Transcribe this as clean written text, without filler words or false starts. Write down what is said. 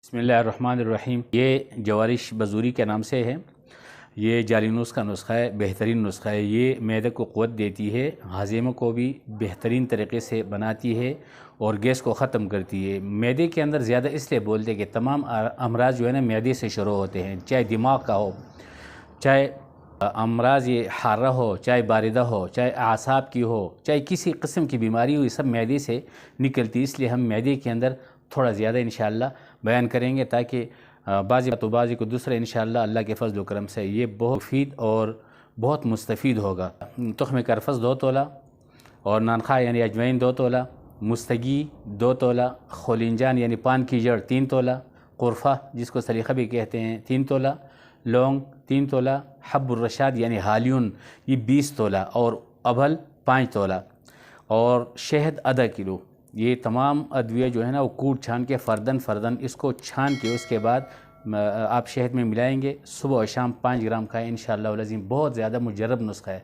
بسم اللہ الرحمن الرحیم۔ یہ جوارش بزوری کے نام سے ہے۔ یہ جالینوس کا نسخہ ہے، بہترین نسخہ ہے۔ یہ معدے کو قوت دیتی ہے، ہاضمے کو بھی بہترین طریقے سے بناتی ہے اور گیس کو ختم کرتی ہے۔ معدے کے اندر زیادہ اس لیے بولتے ہیں کہ تمام امراض جو ہے نا معدے سے شروع ہوتے ہیں، چاہے دماغ کا ہو، چاہے امراض یہ حارہ ہو، چاہے باردہ ہو، چاہے اعصاب کی ہو، چاہے کسی قسم کی بیماری ہو، یہ سب معدے سے نکلتی۔ اس لیے ہم معدے کے اندر تھوڑا زیادہ انشاءاللہ بیان کریں گے تاکہ بعضی کو دوسرا انشاءاللہ اللہ کے فضل و کرم سے یہ بہت مفید اور بہت مستفید ہوگا۔ تخم کرفس 2 تولہ اور نانخواہ یعنی اجوائن 2 تولہ، مستگی 2 تولہ، خولنجان یعنی پان کی جڑ 3 تولہ، قرفہ جس کو سلیقہ بھی کہتے ہیں 3 تولہ، لونگ 3 تولہ، حب الرشاد یعنی ہالیون یہ 20 تولہ اور ابھل 5 تولہ اور شہد آدھا کلو۔ یہ تمام ادویہ جو ہے نا وہ کوٹ چھان کے فردن اس کو چھان کے اس کے بعد آپ شہد میں ملائیں گے، صبح و شام 5 گرام کھائیں انشاءاللہ العظیم۔ بہت زیادہ مجرب نسخہ ہے۔